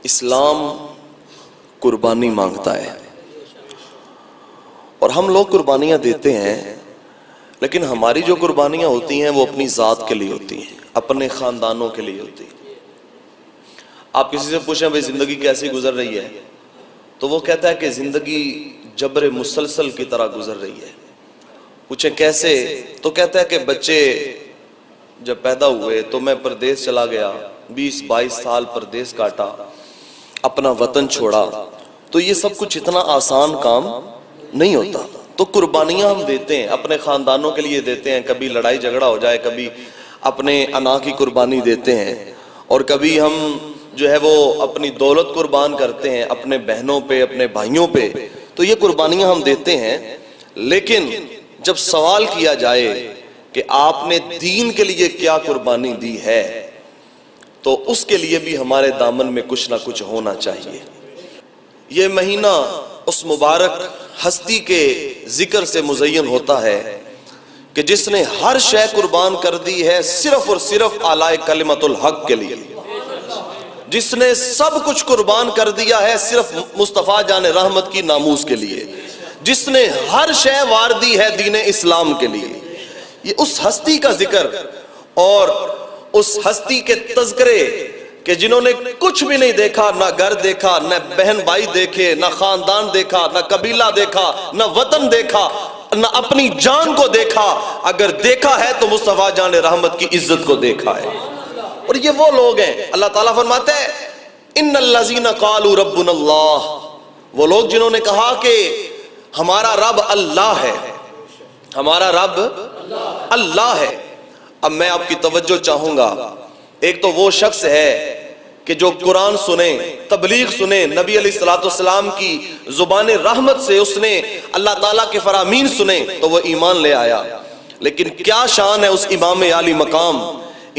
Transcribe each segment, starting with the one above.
اسلام قربانی مانگتا ہے اور ہم لوگ قربانیاں دیتے ہیں، لیکن ہماری جو قربانیاں ہوتی ہیں وہ اپنی ذات کے لیے ہوتی ہیں، اپنے خاندانوں کے لیے ہوتی ہیں۔ آپ کسی سے پوچھیں بھئی زندگی کیسی گزر رہی ہے تو وہ کہتا ہے کہ زندگی جبر مسلسل کی طرح گزر رہی ہے۔ پوچھیں کیسے تو کہتا ہے کہ بچے جب پیدا ہوئے تو میں پردیس چلا گیا، 20-22 سال پردیس کاٹا، اپنا وطن چھوڑا، تو یہ سب کچھ اتنا آسان کام نہیں ہوتا۔ تو قربانیاں ہم دیتے ہیں، اپنے خاندانوں کے لیے دیتے ہیں، کبھی لڑائی جھگڑا ہو جائے، کبھی اپنے انا کی قربانی دیتے ہیں، اور کبھی ہم جو ہے وہ اپنی دولت قربان کرتے ہیں اپنے بہنوں پہ، اپنے بھائیوں پہ۔ تو یہ قربانیاں ہم دیتے ہیں، لیکن جب سوال کیا جائے کہ آپ نے دین کے لیے کیا قربانی دی ہے تو اس کے لیے بھی ہمارے دامن میں کچھ نہ کچھ ہونا چاہیے۔ یہ مہینہ اس مبارک ہستی کے ذکر سے مزین ہوتا ہے کہ جس نے ہر شے قربان کر دی ہے صرف اور صرف اعلی کلمت الحق کے لیے، جس نے سب کچھ قربان کر دیا ہے صرف مصطفیٰ جان رحمت کی ناموس کے لیے، جس نے ہر شے وار دی ہے دین اسلام کے لیے۔ یہ اس ہستی کا ذکر اور اس ہستی کے تذکرے کہ جنہوں نے کچھ بھی نہیں دیکھا، نہ گھر دیکھا، نہ بہن بھائی دیکھے، نہ خاندان دیکھا، نہ قبیلہ دیکھا، نہ وطن دیکھا، نہ اپنی جان کو دیکھا، اگر دیکھا ہے تو مصطفیٰ جان رحمت کی عزت کو دیکھا ہے۔ اور یہ وہ لوگ ہیں، اللہ تعالیٰ فرماتے ہیں ان الذین قالوا ربنا اللہ، وہ لوگ جنہوں نے کہا کہ ہمارا رب اللہ ہے، ہمارا رب اللہ ہے۔ اب میں آپ کی توجہ چاہوں گا، ایک تو وہ شخص ہے کہ جو قرآن سنے، تبلیغ سنے، نبی علیہ السلام کی زبان رحمت سے اس نے اللہ تعالیٰ کے فرامین سنے تو وہ ایمان لے آیا، لیکن کیا شان ہے اس امام عالی مقام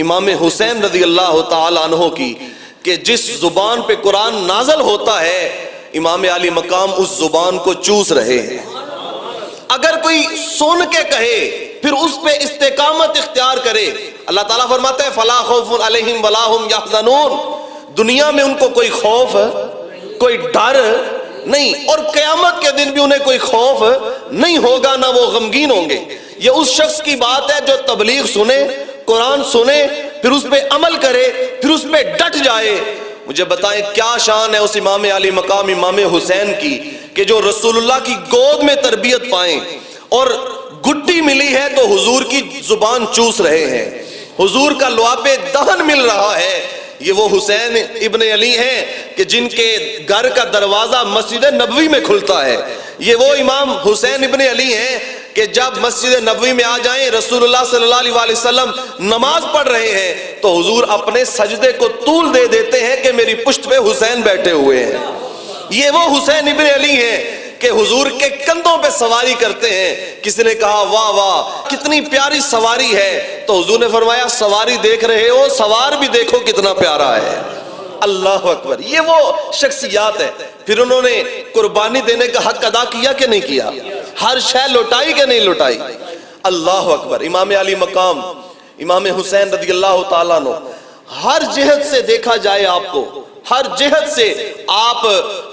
امام حسین رضی اللہ تعالی عنہ کی کہ جس زبان پہ قرآن نازل ہوتا ہے امام عالی مقام اس زبان کو چوس رہے ہیں۔ اگر کوئی سن کے کہے پھر اس پہ استقامت اختیار کرے، اللہ تعالیٰ فرماتا ہے فَلَا خَوْفٌ عَلَيْهِمْ وَلَا هُمْ يَحْزَنُونَ، دنیا میں ان کو کوئی خوف، کوئی ڈر نہیں، اور قیامت کے دن بھی انہیں کوئی خوف نہیں ہوگا، نہ وہ غمگین ہوں گے۔ یہ اس شخص کی بات ہے جو تبلیغ سنے، قرآن سنے، پھر اس پہ عمل کرے، پھر اس پہ ڈٹ جائے۔ مجھے بتائیں کیا شان ہے اس امام علی مقام امام حسین کی کہ جو رسول اللہ کی گود میں تربیت پائیں اور گٹی ملی ہے تو حضور کی زبان چوس رہے ہیں، حضور کا لعاب دہن مل رہا ہے۔ یہ وہ حسین ابن علی ہیں کہ جن کے گھر کا دروازہ مسجد نبوی میں کھلتا ہے۔ یہ وہ امام حسین ابن علی ہیں کہ جب مسجد نبوی میں آ جائیں رسول اللہ صلی اللہ علیہ وسلم نماز پڑھ رہے ہیں تو حضور اپنے سجدے کو طول دے دیتے ہیں کہ میری پشت پہ حسین بیٹھے ہوئے ہیں۔ یہ وہ حسین ابن علی ہیں کہ حضور کے کندھوں پہ سواری کرتے ہیں۔ کسی نے کہا واہ واہ کتنی پیاری سواری ہے، تو حضور نے فرمایا سواری دیکھ رہے ہو، سوار بھی دیکھو کتنا پیارا ہے۔ اللہ اکبر، یہ وہ شخصیات ہے۔ پھر انہوں نے قربانی دینے کا حق ادا کیا کہ نہیں کیا؟ ہر شے لوٹائی کہ نہیں لوٹائی؟ اللہ اکبر۔ امام علی مقام امام حسین رضی اللہ تعالیٰ عنہ، ہر جہت سے دیکھا جائے آپ کو، ہر جہت سے آپ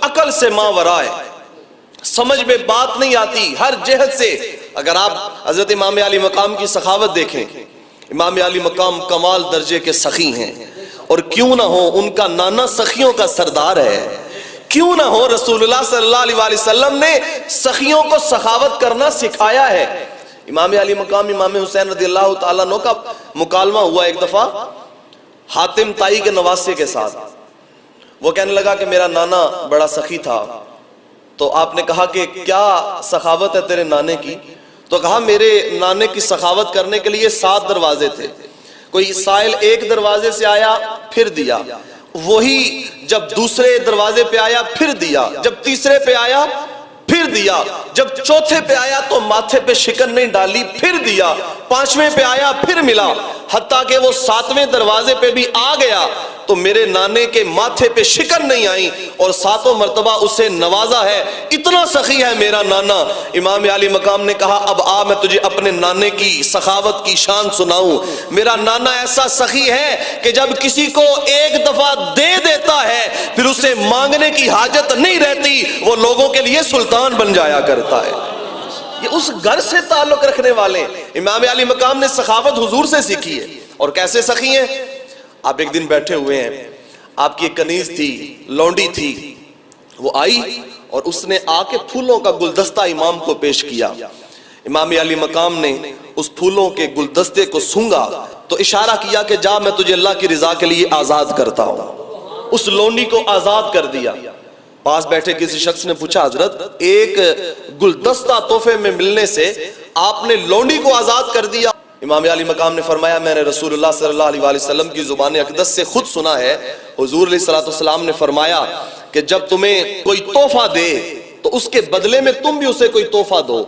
عقل سے ماورائے، سمجھ میں بات نہیں آتی، ہر جہت سے۔ اگر آپ حضرت امام علی مقام کی سخاوت دیکھیں، امام علی مقام کمال درجے کے سخی ہیں، اور کیوں نہ ہو ان کا نانا سخیوں کا سردار ہے، کیوں نہ ہو رسول اللہ صلی اللہ علیہ وسلم نے سخیوں کو سخاوت کرنا سکھایا ہے۔ امام علی مقام امام حسین رضی اللہ تعالیٰ عنہ کا مکالمہ ہوا ایک دفعہ حاتم تائی کے نواسے کے ساتھ۔ وہ کہنے لگا کہ میرا نانا بڑا سخی تھا، تو آپ نے کہا کہ کیا سخاوت ہے تیرے نانے کی؟ تو کہا میرے نانے کی سخاوت کرنے کے لیے 7 دروازے تھے، کوئی سائل ایک دروازے سے آیا پھر دیا، وہی جب دوسرے دروازے پہ آیا پھر دیا، جب تیسرے پہ آیا پھر دیا، جب چوتھے پہ آیا تو ماتھے پہ شکن نہیں ڈالی پھر دیا، 5ویں پہ آیا پھر ملا، حتیٰ کہ وہ 7ویں دروازے پہ بھی آ گیا تو میرے نانے کے ماتھے پہ شکن نہیں آئی اور 7 مرتبہ اسے نوازا ہے، اتنا سخی ہے میرا نانا۔ امام علی مقام نے کہا اب آ میں تجھے اپنے نانے کی سخاوت کی شان سناؤں۔ میرا نانا ایسا سخی ہے کہ جب کسی کو ایک دفعہ دے دیتا ہے پھر اسے مانگنے کی حاجت نہیں رہتی، وہ لوگوں کے لیے سلطان بن جایا کرتا ہے۔ یہ اس گھر سے تعلق رکھنے والے امام علی مقام نے سخاوت حضور سے سیکھی ہے۔ اور کیسے سخی ہیں؟ آپ ایک دن بیٹھے ہوئے ہیں، آپ کی ایک کنیز تھی، لونڈی تھی، وہ آئی اور اس نے آ کے پھولوں کا گلدستہ امام کو پیش کیا۔ امام علی مقام نے اس پھولوں کے گلدستے کو سونگا تو اشارہ کیا کہ جا میں تجھے اللہ کی رضا کے لیے آزاد کرتا ہوں۔ اس لونڈی کو آزاد کر دیا۔ پاس بیٹھے کسی شخص نے پوچھا حضرت ایک گلدستہ تحفے میں ملنے سے آپ نے لونڈی کو آزاد کر دیا؟ امام علی مقام نے فرمایا میں نے رسول اللہ صلی اللہ علیہ وسلم کی زبان اقدس سے خود سنا ہے، حضور علیہ السلام نے فرمایا کہ جب تمہیں کوئی تحفہ دے تو اس کے بدلے میں تم بھی اسے کوئی تحفہ دو۔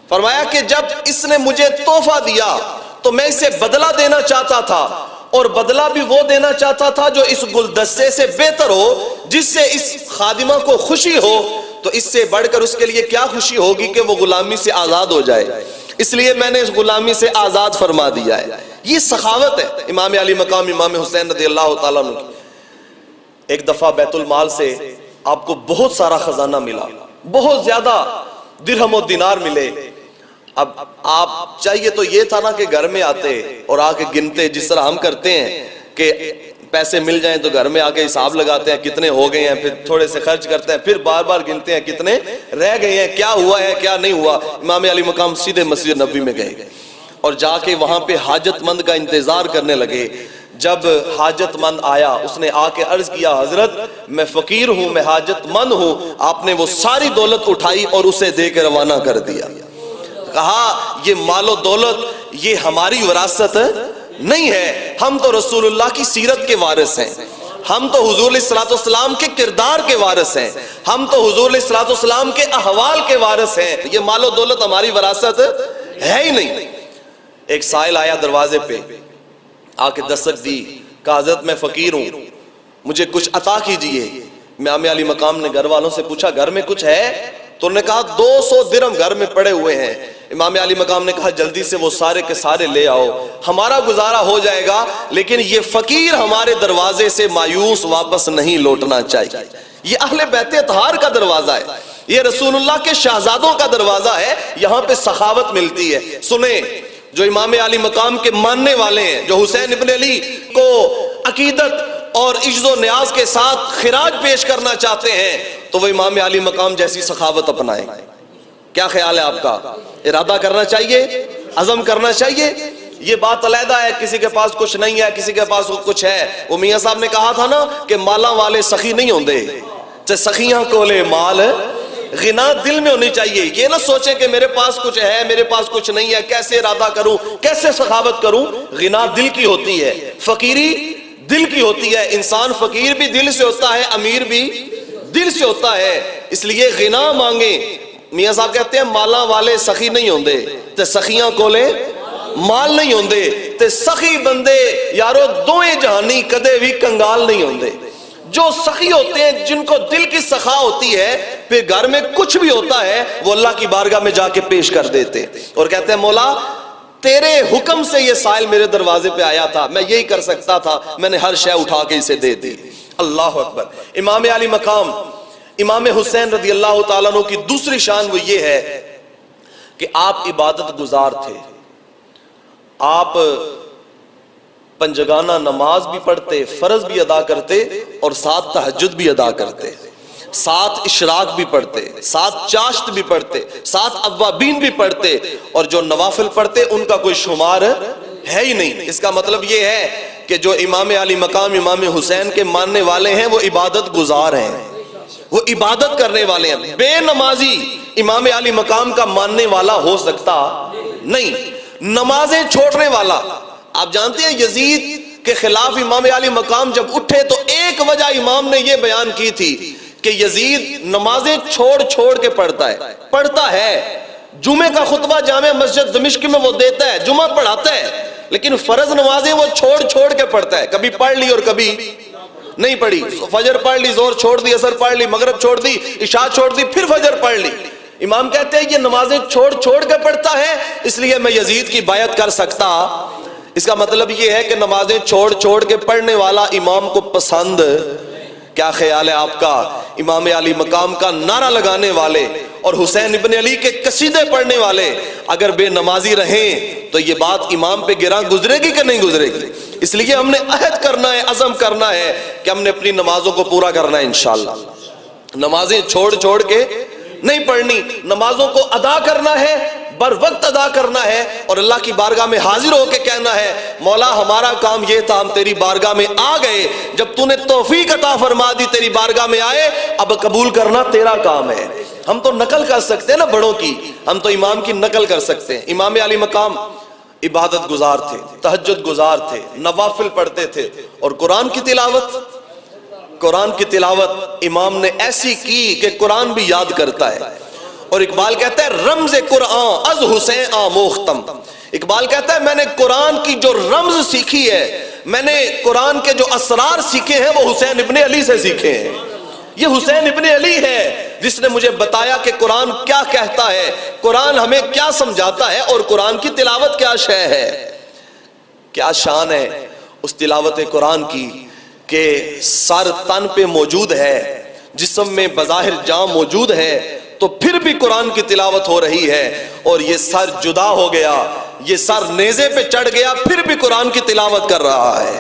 فرمایا کہ جب اس نے مجھے تحفہ دیا تو میں اسے بدلہ دینا چاہتا تھا، اور بدلہ بھی وہ دینا چاہتا تھا جو اس گلدستے سے بہتر ہو، جس سے اس خادمہ کو خوشی ہو، تو اس سے بڑھ کر اس کے لیے کیا خوشی ہوگی کہ وہ غلامی سے آزاد ہو جائے، اس لیے میں نے اس غلامی سے آزاد فرما دیا ہے۔ یہ سخاوت ہے امام علی مقام امام حسین رضی اللہ تعالیٰ عنہ کی۔ ایک دفعہ بیت المال سے آپ کو بہت سارا خزانہ ملا، بہت زیادہ درہم و دینار ملے۔ اب آپ چاہیے تو یہ تھا نا کہ گھر میں آتے اور آ کے گنتے، جس طرح ہم کرتے ہیں کہ پیسے مل جائیں تو گھر میں آ کے حساب لگاتے ہیں کتنے ہو گئے ہیں، پھر تھوڑے سے خرچ کرتے ہیں، پھر بار بار گنتے ہیں کتنے رہ گئے ہیں، کیا ہوا ہے کیا نہیں ہوا۔ امام علی مقام سیدھے مسجد نبوی میں گئے اور جا کے وہاں پہ حاجت مند کا انتظار کرنے لگے۔ جب حاجت مند آیا اس نے آ کے عرض کیا حضرت میں فقیر ہوں، میں حاجت مند ہوں۔ آپ نے وہ ساری دولت اٹھائی اور اسے دے کے روانہ کر دیا۔ کہا یہ مال و دولت یہ ہماری وراثت نہیں ہے، ہم تو رسول اللہ کی سیرت کے وارث ہیں، ہم تو حضور علیہ السلام کے کردار کے وارث ہیں، ہم تو حضور علیہ السلام کے احوال کے وارث ہیں، یہ مال و دولت ہماری وراثت ہے ہی نہیں۔ ایک سائل آیا دروازے پہ، آ کے دستک دی، کہا حضرت میں فقیر ہوں، مجھے کچھ عطا کیجئے۔ امام علی مقام نے گھر والوں سے پوچھا گھر میں کچھ ہے؟ تو انہوں نے کہا 200 درہم گھر میں پڑے ہوئے ہیں۔ امام علی مقام نے کہا جلدی سے وہ سارے کے سارے لے آؤ، ہمارا گزارا ہو جائے گا، لیکن یہ فقیر ہمارے دروازے سے مایوس واپس نہیں لوٹنا چاہیے۔ یہ اہل بیت اطہار کا دروازہ ہے، یہ رسول اللہ کے شہزادوں کا دروازہ ہے، یہاں پہ سخاوت ملتی ہے۔ سنیں جو امام علی مقام کے ماننے والے ہیں، جو حسین ابن علی کو عقیدت اور عجز و نیاز کے ساتھ خراج پیش کرنا چاہتے ہیں تو وہ امام علی مقام جیسی سخاوت اپنائیں۔ کیا خیال ہے آپ کا؟ ارادہ کرنا چاہیے، عزم کرنا چاہیے۔ یہ بات علیحدہ ہے کسی کے پاس کچھ نہیں ہے کسی کے پاس کچھ ہے۔ وہ میاں صاحب نے کہا تھا نا کہ مالا والے سخی نہیں ہوندے، سخیاں کولے مال غنا دل میں ہونی چاہیے۔ یہ نہ سوچیں کہ میرے پاس کچھ ہے میرے پاس کچھ نہیں ہے، کیسے ارادہ کروں کیسے سخاوت کروں۔ غنا دل کی ہوتی ہے، فقیری دل کی ہوتی ہے۔ انسان فقیر بھی دل سے ہوتا ہے، امیر بھی دل سے ہوتا ہے، اس لیے غنا مانگیں۔ میاں صاحب کہتے ہیں مالا والے سخی نہیں ہوندے تے سخیاں کولے مال نہیں ہوندے، تے سخی بندے یارو دوئے جہانی کدے بھی کنگال نہیں ہوندے۔ جو سخی ہوتے ہیں جن کو دل کی سخا ہوتی ہے، پھر گھر میں کچھ بھی ہوتا ہے وہ اللہ کی بارگاہ میں جا کے پیش کر دیتے اور کہتے ہیں مولا تیرے حکم سے یہ سائل میرے دروازے پہ آیا تھا، میں یہی کر سکتا تھا، میں نے ہر شے اٹھا کے اسے دے دی۔ اللہ اکبر۔ امام علی مقام امام حسین رضی اللہ تعالیٰ عنہ کی دوسری شان وہ یہ ہے کہ آپ عبادت گزار تھے۔ آپ پنجگانہ نماز بھی پڑھتے، فرض بھی ادا کرتے اور ساتھ تہجد بھی ادا کرتے، ساتھ اشراق بھی پڑھتے، ساتھ چاشت بھی پڑھتے، ساتھ اوابین بھی پڑھتے، اور جو نوافل پڑھتے ان کا کوئی شمار ہے ہی نہیں۔ اس کا مطلب یہ ہے کہ جو امام علی مقام امام حسین کے ماننے والے ہیں وہ عبادت گزار ہیں، وہ عبادت کرنے والے ہیں۔ بے نمازی امام علی مقام کا ماننے والا ہو سکتا نہیں۔ نمازیں چھوڑنے والا، آپ جانتے ہیں یزید کے خلاف امام علی مقام جب اٹھے تو ایک وجہ امام نے یہ بیان کی تھی کہ یزید نمازیں چھوڑ کے پڑھتا ہے، جمعہ کا خطبہ جامع مسجد دمشق میں وہ دیتا ہے، جمعہ پڑھاتا ہے، لیکن فرض نمازیں وہ چھوڑ کے پڑھتا ہے، کبھی پڑھ لی اور کبھی نہیں پڑھی، فجر پڑھ لی، زور چھوڑ دی، عصر پڑھ لی، مغرب چھوڑ دی، عشاء چھوڑ دی، پھر فجر پڑھ لی۔ امام کہتے ہیں یہ نمازیں چھوڑ چھوڑ کے پڑھتا ہے، اس لیے میں یزید کی بیعت کر سکتا۔ اس کا مطلب یہ ہے کہ نمازیں چھوڑ چھوڑ کے پڑھنے والا امام کو پسند۔ کیا خیال ہے آپ کا؟ امام علی مقام کا نعرہ لگانے والے اور حسین ابن علی کے قصیدے پڑھنے والے اگر بے نمازی رہیں تو یہ بات امام پہ گراں گزرے گی کہ نہیں گزرے گی؟ اس لیے ہم نے عہد کرنا ہے، عزم کرنا ہے کہ ہم نے اپنی نمازوں کو پورا کرنا ہے انشاءاللہ۔ نمازیں چھوڑ چھوڑ کے نہیں پڑھنی، نمازوں کو ادا کرنا ہے، بر وقت ادا کرنا ہے، اور اللہ کی بارگاہ میں حاضر ہو کے کہنا ہے مولا ہمارا کام یہ تھا، ہم تیری بارگاہ میں آ گئے، جب تو نے توفیق عطا فرما دی تیری بارگاہ میں آئے، اب قبول کرنا تیرا کام ہے۔ ہم تو نقل کر سکتے ہیں نا بڑوں کی، ہم تو امام کی نقل کر سکتے ہیں۔ امام علی مقام عبادت گزار تھے، تہجد گزار تھے، نوافل پڑھتے تھے، اور قرآن کی تلاوت امام نے ایسی کی کہ قرآن بھی یاد کرتا ہے۔ اور اقبال کہتا ہے رمز قرآن از حسین آموختم، اقبال کہتا ہے میں نے قرآن کی جو رمز سیکھی ہے، میں نے قرآن کے جو اسرار سیکھے ہیں وہ حسین ابن علی سے سیکھے ہیں۔ یہ حسین ابن علی ہے جس نے مجھے بتایا کہ قرآن کیا کہتا ہے، قرآن ہمیں کیا سمجھاتا ہے، اور قرآن کی تلاوت کیا شے ہے۔ کیا شان ہے اس تلاوت قرآن کی کہ سر تن پہ موجود ہے، جسم میں بظاہر جان موجود ہے، تو پھر بھی قرآن کی تلاوت ہو رہی ہے، اور یہ سر جدا ہو گیا، یہ سر نیزے پہ چڑھ گیا، پھر بھی قرآن کی تلاوت کر رہا ہے۔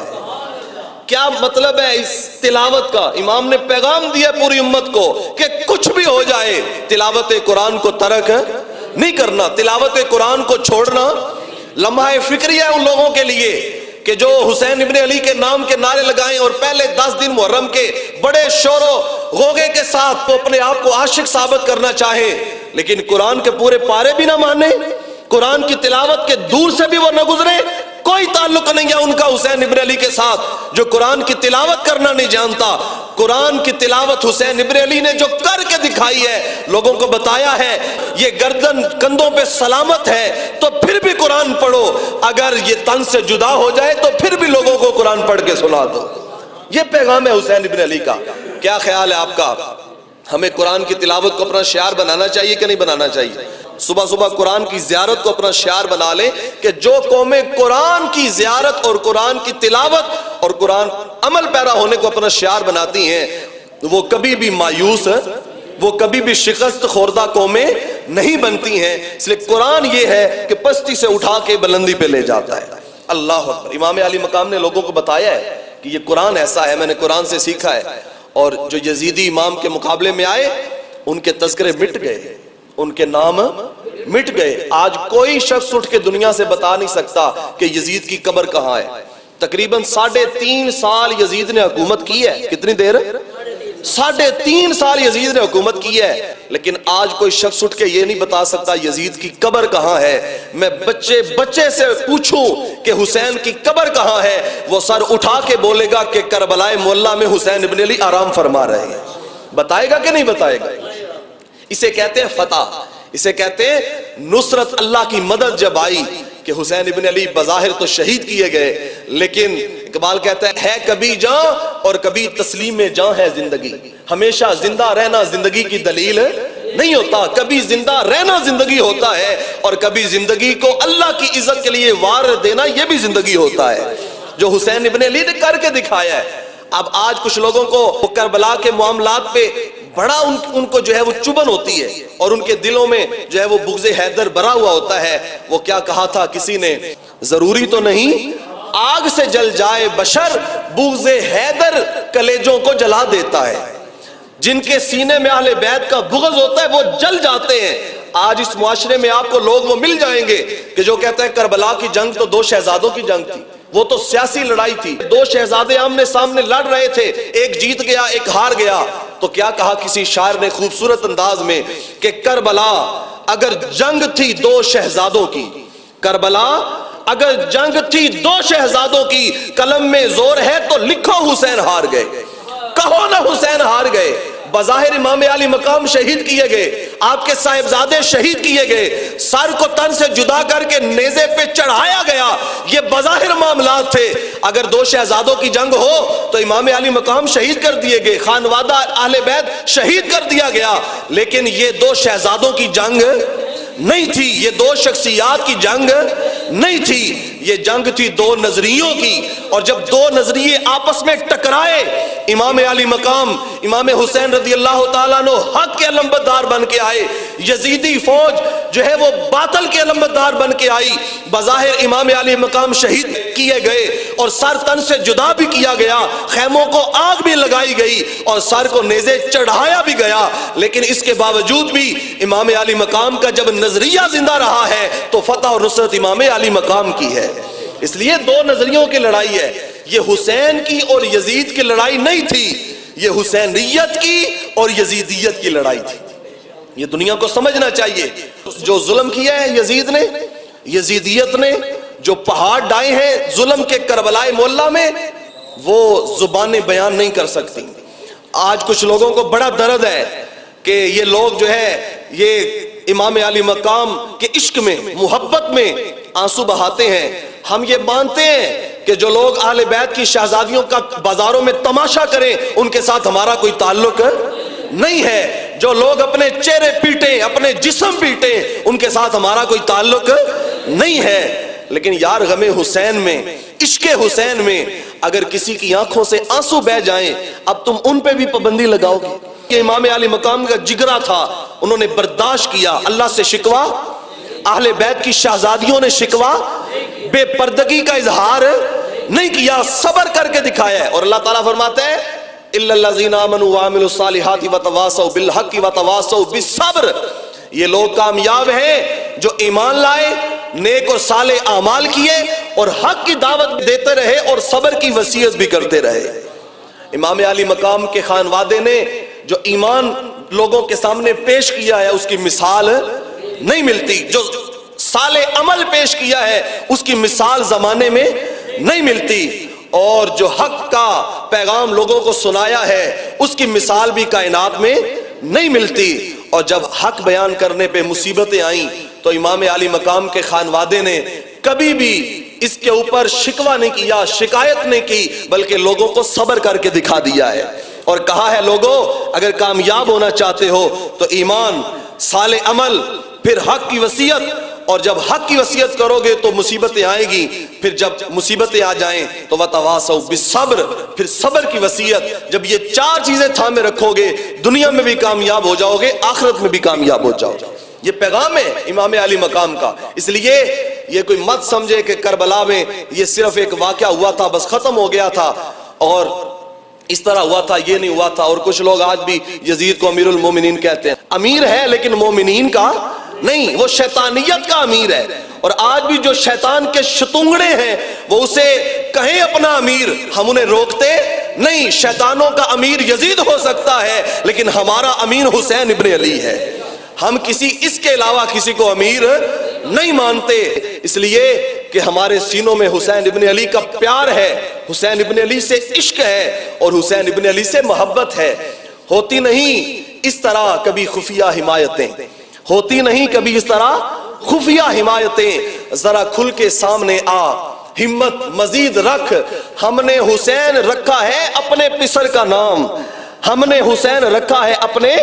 کیا مطلب ہے اس تلاوت کا؟ امام نے پیغام دیا پوری امت کو کہ کچھ بھی ہو جائے تلاوت قرآن کو ترک نہیں کرنا، تلاوت قرآن کو چھوڑنا لمحہ فکری ہے ان لوگوں کے لیے کہ جو حسین ابن علی کے نام کے نعرے لگائیں اور پہلے 10 دن محرم کے بڑے شور و غوغے کے ساتھ وہ اپنے آپ کو عاشق ثابت کرنا چاہیں، لیکن قرآن کے پورے پارے بھی نہ مانے، قرآن کی تلاوت کے دور سے بھی وہ نہ گزرے۔ کوئی تعلق نہیں ہے ان کا حسین ابن علی کے ساتھ جو قرآن کی تلاوت کرنا نہیں جانتا۔ قرآن کی تلاوت حسین ابن علی نے جو کر کے دکھائی ہے، لوگوں کو بتایا ہے یہ گردن کندھوں پہ سلامت ہے تو پھر بھی قرآن پڑھو، اگر یہ تن سے جدا ہو جائے تو پھر بھی لوگوں کو قرآن پڑھ کے سنا دو۔ یہ پیغام ہے حسین ابن علی کا۔ کیا خیال ہے آپ کا؟ ہمیں قرآن کی تلاوت کو اپنا شعار بنانا چاہیے کہ نہیں بنانا چاہیے؟ صبح صبح قرآن کی زیارت کو اپنا شعار بنا لیں کہ جو قومیں قرآن کی زیارت اور قرآن کی تلاوت اور قرآن عمل پیرا ہونے کو اپنا شعار بناتی ہیں وہ کبھی بھی مایوس، وہ کبھی بھی شکست خوردہ قومیں نہیں بنتی ہیں۔ اس لیے قرآن یہ ہے کہ پستی سے اٹھا کے بلندی پہ لے جاتا ہے۔ اللہ اکبر۔ امام علی مقام نے لوگوں کو بتایا ہے کہ یہ قرآن ایسا ہے، میں نے قرآن سے سیکھا ہے، اور جو یزیدی امام کے مقابلے میں آئے ان کے تذکرے مٹ گئے، ان کے نام مٹ گئے۔ آج کوئی شخص اٹھ کے دنیا سے بتا نہیں سکتا کہ یزید کی قبر کہاں ہے۔ تقریباً 3.5 سال یزید نے حکومت کی ہے۔ کتنی دیر؟ 3.5 سال یزید نے حکومت کی ہے، لیکن آج کوئی شخص اٹھ کے یہ نہیں بتا سکتا یزید کی قبر کہاں ہے۔ میں بچے سے پوچھوں کہ حسین کی قبر کہاں ہے، وہ سر اٹھا کے بولے گا کہ کربلائے مولا میں حسین ابن علی آرام فرما رہے ہیں۔ بتائے گا کہ نہیں بتائے گا؟ اسے کہتے ہیں فتح، اسے کہتے ہیں نصرت۔ اللہ کی مدد جب آئی کہ حسین ابن علی بظاہر تو شہید کیے گئے، لیکن اقبال کہتا ہے کبھی جاں اور کبھی تسلیم جاں ہے زندگی۔ ہمیشہ زندہ رہنا زندگی کی دلیل نہیں ہوتا، کبھی زندہ رہنا زندگی ہوتا ہے، اور کبھی زندگی کو اللہ کی عزت کے لیے وار دینا یہ بھی زندگی ہوتا ہے، جو حسین ابن علی نے کر کے دکھایا ہے۔ اب آج کچھ لوگوں کو کربلا کے معاملات پہ بڑا ان کو جو ہے وہ چبن ہوتی ہے، اور ان کے دلوں میں جو ہے وہ بغض حیدر بھرا ہوا ہوتا ہے۔ وہ کیا کہا تھا کسی نے؟ ضروری تو نہیں آگ سے جل جائے بشر، بغض حیدر کلیجوں کو جلا دیتا ہے۔ جن کے سینے میں اہل بیت کا بغض ہوتا ہے وہ جل جاتے ہیں۔ آج اس معاشرے میں آپ کو لوگ وہ مل جائیں گے کہ جو کہتے ہیں کربلا کی جنگ تو 2 شہزادوں کی جنگ تھی، وہ تو سیاسی لڑائی تھی، 2 شہزادے آمنے سامنے لڑ رہے تھے، ایک جیت گیا ایک ہار گیا۔ تو کیا کہا کسی شاعر نے خوبصورت انداز میں کہ کربلا اگر جنگ تھی 2 شہزادوں کی، کربلا اگر جنگ تھی 2 شہزادوں کی، قلم میں زور ہے تو لکھو حسین ہار گئے، کہو نہ حسین ہار گئے۔ بظاہر امام علی مقام شہید کیے گئے، آپ کے صاحبزادے شہید کیے گئے، سر کو تن سے جدا کر کے نیزے پہ چڑھایا گیا، یہ بظاہر معاملات تھے۔ اگر دو شہزادوں کی جنگ ہو تو امام علی مقام شہید کر دیے گئے، خانوادہ اہل بیت شہید کر دیا گیا، لیکن یہ دو شہزادوں کی جنگ نہیں تھی، یہ دو شخصیات کی جنگ نہیں تھی، یہ جنگ تھی دو نظریوں کی۔ اور جب دو نظریے آپس میں ٹکرائے، امام علی مقام امام حسین رضی اللہ تعالیٰ عنہ حق کے علمبردار بن کے آئے، یزیدی فوج جو ہے وہ باطل کے علمبردار بن کے آئی، بظاہر امام علی مقام شہید کیے گئے اور سر تن سے جدا بھی کیا گیا، خیموں کو آگ بھی لگائی گئی اور سر کو نیزے چڑھایا بھی گیا، لیکن اس کے باوجود بھی امام علی مقام کا جب نظریہ زندہ رہا ہے تو فتح اور نصرت امام علی مقام کی ہے۔ اس لیے دو نظریوں کی لڑائی ہے، یہ حسین کی اور یزید کی لڑائی نہیں تھی، یہ حسینیت کی اور یزیدیت کی لڑائی تھی۔ یہ دنیا کو سمجھنا چاہیے۔ جو ظلم کیا ہے یزید نے، یزیدیت نے، جو پہاڑ ڈائے ہیں ظلم کے کربلائے مولا میں، وہ زبانیں بیان نہیں کر سکتی۔ آج کچھ لوگوں کو بڑا درد ہے کہ یہ لوگ جو ہے یہ امام علی مقام کے عشق میں، محبت میں آنسو بہاتے ہیں۔ ہم یہ مانتے ہیں کہ جو لوگ اہل بیت کی شہزادیوں کا بازاروں میں تماشا کریں ان کے ساتھ ہمارا کوئی تعلق نہیں ہے، جو لوگ اپنے چہرے پیٹیں، اپنے جسم پیٹیں، ان کے ساتھ ہمارا کوئی تعلق نہیں ہے، لیکن یار غم حسین میں، عشق حسین میں اگر کسی کی آنکھوں سے آنسو بہ جائیں، اب تم ان پہ بھی پابندی لگاؤ گے؟ کہ امام علی مقام کا جگرا تھا، انہوں نے برداشت کیا، اللہ سے شکوا، اہل بیت کی شہزادیوں نے شکوا، بے پردگی کا اظہار نہیں کیا، صبر کر کے دکھایا ہے۔ اور اللہ تعالیٰ فرماتا ہے اِلَّا الَّذِينَ آمَنُوا وَعَمِلُوا الصَّالِحَاتِ وَتَوَاصَوْا بِالْحَقِّ وَتَوَاصَوْا بِالصَّبْرِ۔ یہ لوگ کامیاب ہیں جو ایمان لائے، نیک اور صالح اعمال کیے اور حق کی دعوت دیتے رہے اور صبر کی وصیت بھی کرتے رہے۔ امام علی مقام کے خانوادے نے جو ایمان لوگوں کے سامنے پیش کیا ہے اس کی مثال نہیں ملتی، جو صالح عمل پیش کیا ہے اس کی مثال زمانے میں نہیں ملتی، اور جو حق کا پیغام لوگوں کو سنایا ہے اس کی مثال بھی کائنات میں نہیں ملتی۔ اور جب حق بیان کرنے پہ مصیبتیں آئیں تو امام علی مقام کے خانوادے نے کبھی بھی اس کے اوپر شکوہ نہیں کیا، شکایت نہیں کی، بلکہ لوگوں کو صبر کر کے دکھا دیا ہے اور کہا ہے لوگوں اگر کامیاب ہونا چاہتے ہو تو ایمان، صالح عمل، پھر حق کی وصیت، اور جب حق کی وصیت کرو گے تو مصیبتیں آئیں گی، پھر جب مصیبتیں آ جائیں تو وَتَوَاصَوْا بِالصَّبْرِ، پھر صبر کی وصیت۔ جب یہ چار چیزیں تھامے رکھو گے دنیا میں بھی کامیاب ہو جاؤ گے، آخرت میں بھی کامیاب ہو جاؤ گے۔ یہ پیغام ہے امام علی مقام کا۔ اس لیے یہ کوئی مت سمجھے کہ کربلا میں یہ صرف ایک واقعہ ہوا تھا بس ختم ہو گیا تھا اور اس طرح ہوا تھا، یہ نہیں ہوا تھا۔ اور کچھ لوگ آج بھی یزید کو امیر المومنین کہتے ہیں، امیر ہے لیکن مومنین کا نہیں، وہ شیطانیت کا امیر ہے۔ اور آج بھی جو شیطان کے شتونگڑے ہیں وہ اسے کہیں اپنا امیر، ہم انہیں روکتے نہیں۔ شیطانوں کا امیر یزید ہو سکتا ہے لیکن ہمارا امیر حسین ابن علی ہے، ہم کسی اس کے علاوہ کسی کو امیر نہیں مانتے، اس لیے کہ ہمارے سینوں میں حسین ابن علی کا پیار ہے، حسین ابن علی سے عشق ہے اور حسین ابن علی سے محبت ہے۔ ہوتی نہیں اس طرح کبھی خفیہ حمایتیں، ہوتی نہیں کبھی اس طرح خفیہ حمایتیں، ذرا کھل کے سامنے آ، ہمت مزید رکھ، ہم نے حسین رکھا ہے اپنے پسر کا نام، ہم نے حسین رکھا ہے اپنے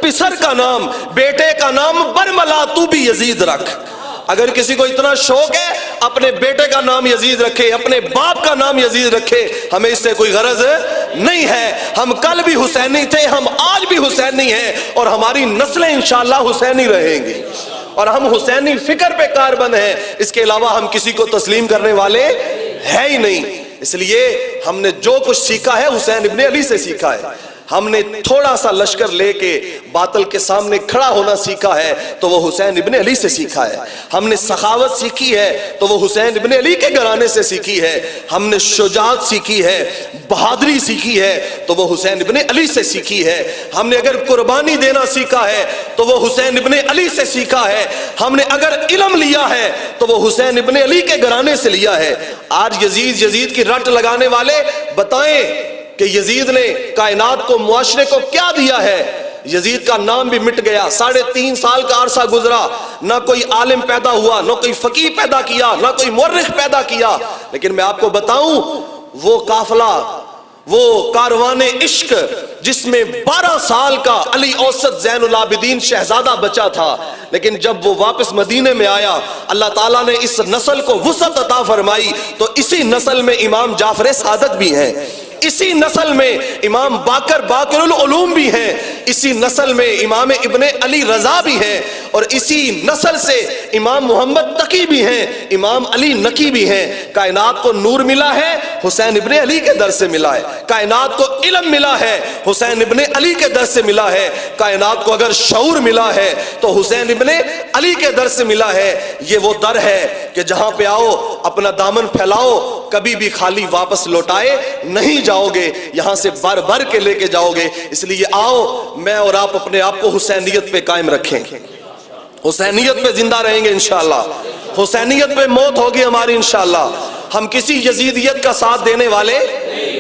پسر کا نام، بیٹے کا نام برملا، تو بھی یزید رکھ۔ اگر کسی کو اتنا شوق ہے اپنے بیٹے کا نام یزید رکھے، اپنے باپ کا نام یزید رکھے، ہمیں اس سے کوئی غرض نہیں ہے۔ ہم کل بھی حسینی تھے، ہم آج بھی حسینی ہیں اور ہماری نسلیں انشاءاللہ حسینی رہیں گی اور ہم حسینی فکر پہ کاربند ہیں، اس کے علاوہ ہم کسی کو تسلیم کرنے والے ہیں ہی نہیں۔ اس لیے ہم نے جو کچھ سیکھا ہے حسین ابن علی سے سیکھا ہے۔ ہم نے تھوڑا سا لشکر لے کے باطل کے سامنے کھڑا ہونا سیکھا ہے تو وہ حسین ابن علی سے سیکھا ہے۔ ہم نے سخاوت سیکھی ہے تو وہ حسین ابن علی کے گھرانے سے سیکھی ہے۔ ہم نے شجاعت سیکھی ہے، بہادری سیکھی ہے تو وہ حسین ابن علی سے سیکھی ہے۔ ہم نے اگر قربانی دینا سیکھا ہے تو وہ حسین ابن علی سے سیکھا ہے۔ ہم نے اگر علم لیا ہے تو وہ حسین ابن علی کے گھرانے سے لیا ہے۔ آج یزید کی رٹ لگانے والے بتائیں کہ یزید نے کائنات کو، معاشرے کو کیا دیا ہے؟ یزید کا نام بھی مٹ گیا. 3.5 سال کا عرصہ گزرا, نہ کوئی عالم پیدا ہوا, نہ کوئی فقیہ پیدا کیا, نہ کوئی مورخ پیدا کیا. لیکن میں آپ کو بتاؤں, وہ قافلہ, وہ کاروان عشق جس میں 12 سال کا علی اوسط زین العابدین شہزادہ بچا تھا, لیکن جب وہ واپس مدینے میں آیا, اللہ تعالیٰ نے اس نسل کو وسعت عطا فرمائی. تو اسی نسل میں امام جعفر صادق بھی ہیں, اسی نسل میں امام باقر العلوم بھی ہیں, اسی نسل میں امام ابن علی رضا بھی ہیں, اور اسی نسل سے امام محمد تقی بھی ہیں, امام علی نقی بھی ہیں. کائنات کو نور ملا ہے, حسین ابن علی کے در سے ملا ہے. کائنات کو علم ملا ہے, حسین ابن علی کے در سے ملا ہے. کائنات کو اگر شعور ملا ہے تو حسین ابن علی کے در سے ملا ہے. یہ وہ در ہے کہ جہاں پہ آؤ اپنا دامن پھیلاؤ, کبھی بھی خالی واپس لوٹائے نہیں جاؤ گے, یہاں سے بھر بھر کے لے کے جاؤ گے. اس لیے آؤ میں اور آپ اپنے آپ کو حسینیت پہ قائم رکھیں, حسینیت پہ زندہ رہیں گے انشاءاللہ, حسینیت پہ موت ہوگی ہماری انشاءاللہ. ہم کسی یزیدیت کا ساتھ دینے والے,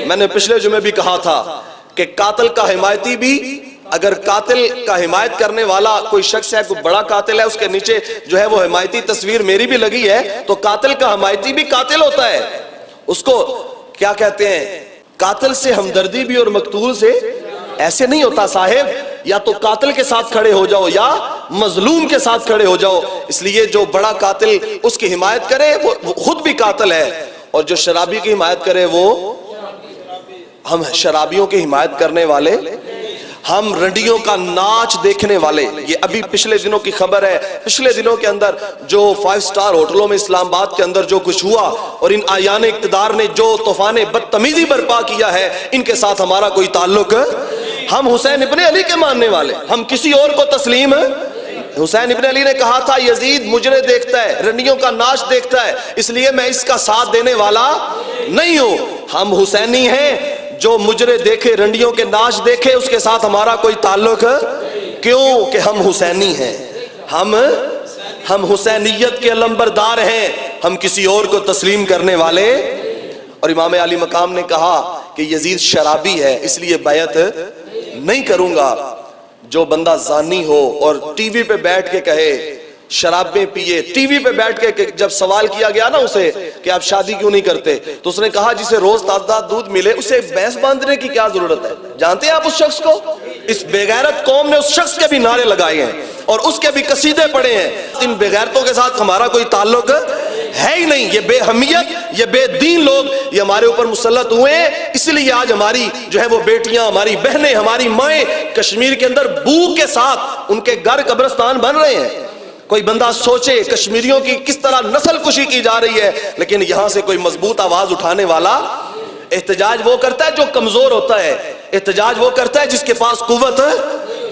میں نے پچھلے جمعے بھی کہا تھا کہ قاتل کا حمایتی بھی, اگر قاتل کا حمایت کرنے والا کوئی شخص ہے, کوئی بڑا قاتل ہے, اس کے نیچے جو ہے وہ حمایتی تصویر میری بھی لگی ہے, تو قاتل کا حمایتی بھی قاتل ہوتا ہے. اس کو کیا کہتے ہیں, قاتل سے ہمدردی بھی اور مقتول سے ایسے نہیں ہوتا صاحب, یا تو قاتل کے ساتھ کھڑے ہو جاؤ یا مظلوم کے ساتھ کھڑے ہو جاؤ. اس لیے جو بڑا قاتل اس کی حمایت کرے وہ خود بھی قاتل ہے, اور جو شرابی کی حمایت کرے وہ, ہم شرابیوں کی حمایت کرنے والے, ہم رنڈیوں کا ناچ دیکھنے والے. یہ ابھی پچھلے دنوں کی خبر ہے, پچھلے دنوں کے اندر جو 5 سٹار ہوٹلوں میں اسلام آباد کے اندر جو کچھ ہوا, اور ان آیان اقتدار نے جو طوفان بدتمیزی برپا کیا ہے, ان کے ساتھ ہمارا کوئی تعلق. ہم حسین ابن علی کے ماننے والے, ہم کسی اور کو تسلیم. حسین ابن علی نے کہا تھا یزید مجرے دیکھتا ہے, رنڈیوں کا ناچ دیکھتا ہے, اس لیے میں اس کا ساتھ دینے والا نہیں ہوں. ہم حسینی ہیں, جو مجرے دیکھے, رنڈیوں کے ناچ دیکھے, اس کے ساتھ ہمارا کوئی تعلق. کیوں کہ ہم حسینی ہیں, ہم حسینیت کے علمبردار ہیں, ہم کسی اور کو تسلیم کرنے والے. اور امام علی مقام نے کہا کہ یزید شرابی ہے, اس لیے بیعت نہیں کروں گا. جو بندہ زانی ہو اور ٹی وی پہ بیٹھ کے کہے شرابیں پیے, ٹی وی پہ بیٹھ کے, جب سوال کیا گیا نا اسے کہ آپ شادی کیوں نہیں کرتے, تو اس نے کہا جسے روز تازہ دودھ ملے اسے بھینس باندھنے کی کیا ضرورت ہے. جانتے ہیں آپ اس شخص کو؟ اس بے غیرت قوم نے اس شخص کے بھی نعرے لگائے ہیں اور اس کے بھی قصیدے پڑھے ہیں. ان بے غیرتوں کے ساتھ ہمارا کوئی تعلق ہے ہی نہیں. یہ بے حمیت, یہ بے دین لوگ یہ ہمارے اوپر مسلط ہوئے ہیں. اس لیے آج ہماری جو ہے وہ بیٹیاں, ہماری بہنیں, ہماری مائیں کشمیر کے اندر بھوک کے ساتھ ان کے گھر قبرستان بن رہے ہیں. کوئی بندہ سوچے کشمیریوں کی کس طرح نسل کشی کی جا رہی ہے, لیکن یہاں سے کوئی مضبوط آواز اٹھانے والا. احتجاج وہ کرتا ہے جو کمزور ہوتا ہے, احتجاج وہ کرتا ہے جس کے پاس قوت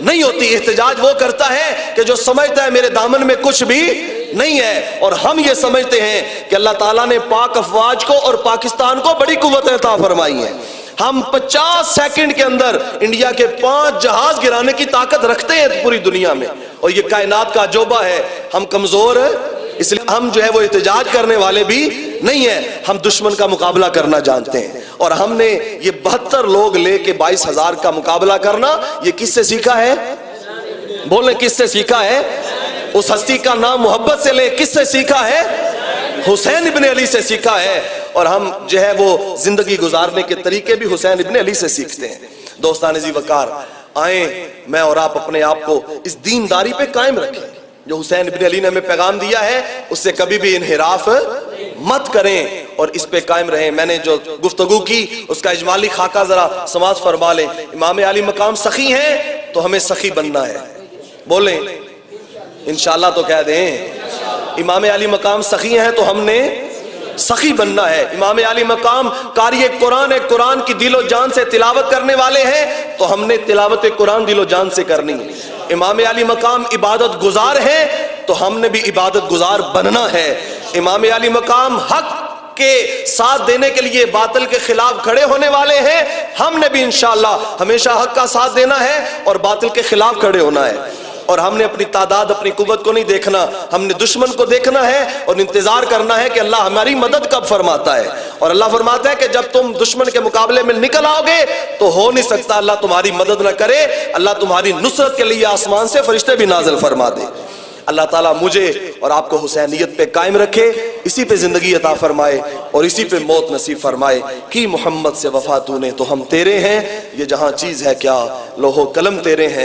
نہیں ہوتی, احتجاج وہ کرتا ہے کہ جو سمجھتا ہے میرے دامن میں کچھ بھی نہیں ہے. اور ہم یہ سمجھتے ہیں کہ اللہ تعالیٰ نے پاک افواج کو اور پاکستان کو بڑی قوتیں عطا فرمائی ہیں. ہم 50 سیکنڈ کے اندر انڈیا کے 5 جہاز گرانے کی طاقت رکھتے ہیں پوری دنیا میں, اور یہ کائنات کا عجوبہ ہے. ہم کمزور ہیں, اس لیے ہم جو ہے وہ احتجاج کرنے والے بھی نہیں ہیں, ہم دشمن کا مقابلہ کرنا جانتے ہیں. اور ہم نے یہ 72 لوگ لے کے 22,000 کا مقابلہ کرنا, یہ کس سے سیکھا ہے؟ بولیں کس سے سیکھا ہے؟ اس ہستی کا نام محبت سے لے, کس سے سیکھا ہے؟ حسین ابن علی سے سیکھا ہے. اور ہم جو ہے وہ زندگی گزارنے کے طریقے بھی حسین ابن علی سے سیکھتے ہیں. دوستان عزیز وقار, آئیں میں اور آپ اپنے آپ کو اس دینداری پہ قائم رکھیں. جو حسین ابن علی نے ہمیں پیغام دیا ہے اس سے کبھی بھی انحراف مت کریں اور اس پہ قائم رہیں. میں نے جو گفتگو کی اس کا اجمالی خاکہ ذرا سماعت فرما لیں. امام علی مقام سخی ہیں تو ہمیں سخی بننا ہے. بولیں انشاءاللہ تو کہہ دیں. امام علی مقام سخی ہیں تو ہم نے سخی بننا ہے. امام علی مقام قاری قرآن ہے, قرآن کی دل و جان سے تلاوت کرنے والے ہیں تو ہم نے تلاوت قرآن دل و جان سے کرنی ہے. امام علی مقام عبادت گزار ہیں تو ہم نے بھی عبادت گزار بننا ہے. امام علی مقام حق کے ساتھ دینے کے لیے باطل کے خلاف کھڑے ہونے والے ہیں, ہم نے بھی انشاءاللہ ہمیشہ حق کا ساتھ دینا ہے اور باطل کے خلاف کھڑے ہونا ہے. اور ہم نے اپنی تعداد اپنی قوت کو نہیں دیکھنا، ہم نے دشمن کو دیکھنا ہے اور انتظار کرنا ہے کہ اللہ ہماری مدد کب فرماتا ہے. اور اللہ فرماتا ہے کہ جب تم دشمن کے مقابلے میں نکل آؤ گے تو ہو نہیں سکتا اللہ تمہاری مدد نہ کرے، اللہ تمہاری نصرت کے لیے آسمان سے فرشتے بھی نازل فرما دے. اللہ تعالیٰ مجھے اور آپ کو حسینیت پہ قائم رکھے، اسی پہ زندگی عطا فرمائے اور اسی پہ موت نصیب فرمائے. کی محمد سے وفا تو نے تو ہم تیرے ہیں، یہ جہاں چیز ہے کیا لوح و قلم تیرے ہیں.